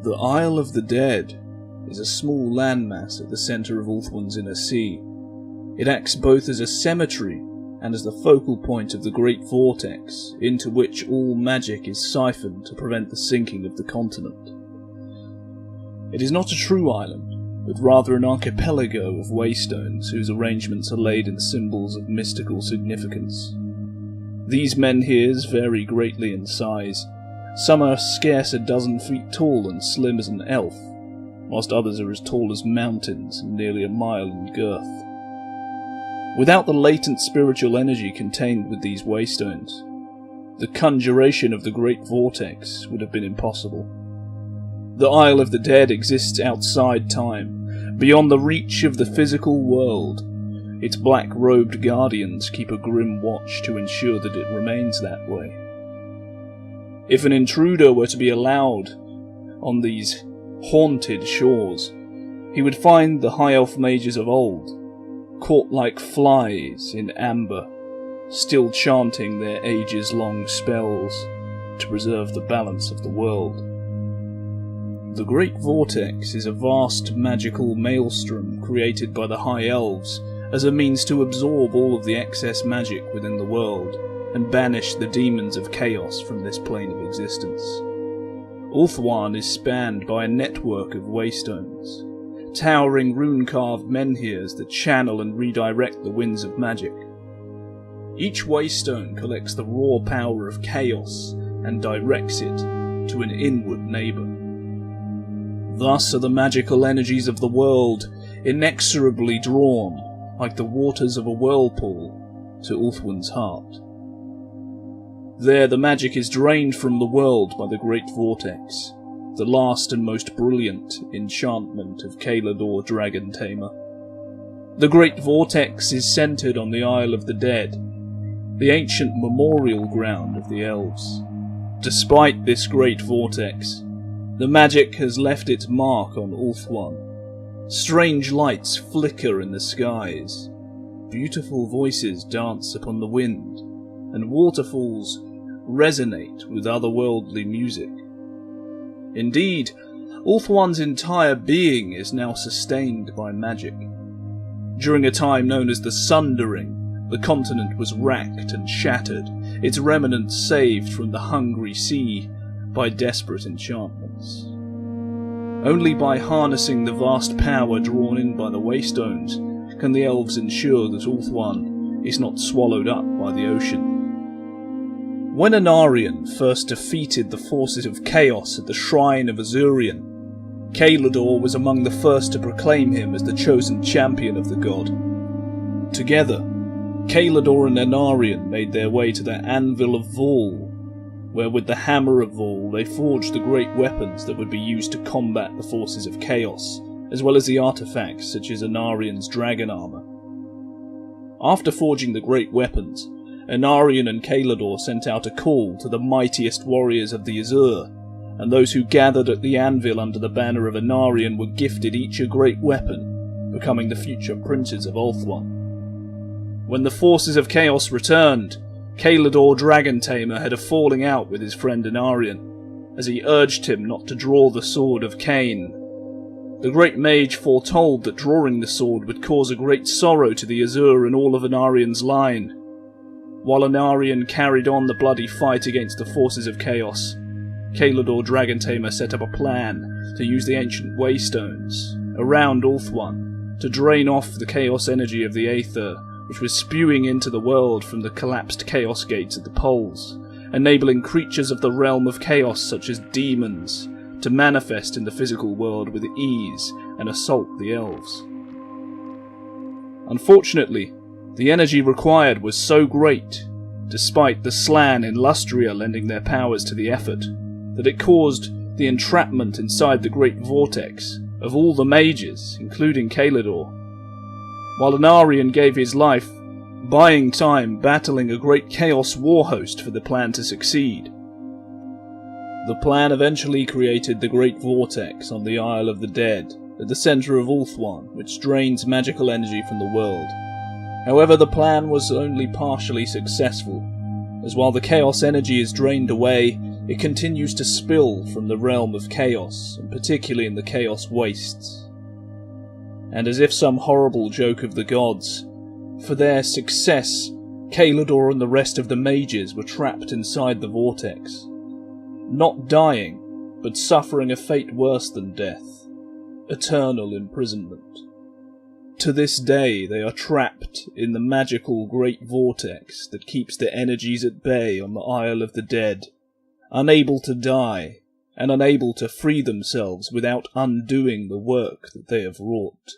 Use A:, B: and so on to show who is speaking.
A: The Isle of the Dead is a small landmass at the centre of ULTHUAN's inner sea. It acts both as a cemetery and as the focal point of the great vortex, into which all magic is siphoned to prevent the sinking of the continent. It is not a true island, but rather an archipelago of waystones whose arrangements are laid in symbols of mystical significance. These menhirs vary greatly in size. Some are scarce a dozen feet tall and slim as an elf, whilst others are as tall as mountains and nearly a mile in girth. Without the latent spiritual energy contained with these waystones, the conjuration of the great vortex would have been impossible. The Isle of the Dead exists outside time, beyond the reach of the physical world. Its black-robed guardians keep a grim watch to ensure that it remains that way. If an intruder were to be allowed on these haunted shores, he would find the high elf mages of old, caught like flies in amber, still chanting their ages-long spells to preserve the balance of the world. The Great Vortex is a vast magical maelstrom created by the High Elves as a means to absorb all of the excess magic within the world and banish the demons of chaos from this plane of existence. ULTHUAN is spanned by a network of waystones, towering rune-carved menhirs that channel and redirect the winds of magic. Each waystone collects the raw power of chaos and directs it to an inward neighbour. Thus are the magical energies of the world inexorably drawn, like the waters of a whirlpool, to ULTHUAN's heart. There the magic is drained from the world by the Great Vortex, the last and most brilliant enchantment of Caelador Dragon Tamer. The Great Vortex is centred on the Isle of the Dead, the ancient memorial ground of the elves. Despite this Great Vortex, the magic has left its mark on ULTHUAN. Strange lights flicker in the skies, beautiful voices dance upon the wind, and waterfalls resonate with otherworldly music. Indeed, ULTHUAN's entire being is now sustained by magic. During a time known as the Sundering, the continent was racked and shattered, its remnants saved from the hungry sea by desperate enchantments. Only by harnessing the vast power drawn in by the waystones can the elves ensure that ULTHUAN is not swallowed up by the ocean. When Anarion first defeated the forces of chaos at the shrine of Azurian, Caelador was among the first to proclaim him as the chosen champion of the god. Together, Caelador and Anarion made their way to the Anvil of Vol, where with the Hammer of Vol they forged the great weapons that would be used to combat the forces of chaos, as well as the artifacts such as Anarion's dragon armour. After forging the great weapons, Anarion and Caelador sent out a call to the mightiest warriors of the Azure, and those who gathered at the anvil under the banner of Anarion were gifted each a great weapon, becoming the future princes of ULTHUAN. When the forces of chaos returned, Caelador Dragon Tamer had a falling out with his friend Anarion, as he urged him not to draw the sword of Cain. The great mage foretold that drawing the sword would cause a great sorrow to the Azure and all of Anarion's line. While Anarion carried on the bloody fight against the forces of chaos, Caelador Dragon Tamer set up a plan to use the ancient waystones around ULTHUAN to drain off the chaos energy of the Aether, which was spewing into the world from the collapsed chaos gates at the poles, enabling creatures of the realm of chaos such as demons to manifest in the physical world with ease and assault the elves. Unfortunately, the energy required was so great, despite the Slann in Lustria lending their powers to the effort, that it caused the entrapment inside the Great Vortex of all the mages, including Caelador. While Anarion gave his life, buying time battling a great chaos warhost for the plan to succeed. The plan eventually created the Great Vortex on the Isle of the Dead, at the centre of ULTHUAN, which drains magical energy from the world. However, the plan was only partially successful, as while the chaos energy is drained away, It continues to spill from the realm of chaos, and particularly in the chaos wastes. And as if some horrible joke of the gods, for their success, Caelador and the rest of the mages were trapped inside the vortex. Not dying, but suffering a fate worse than death. Eternal imprisonment. To this day, they are trapped in the magical great vortex that keeps their energies at bay on the Isle of the Dead, unable to die, and unable to free themselves without undoing the work that they have wrought.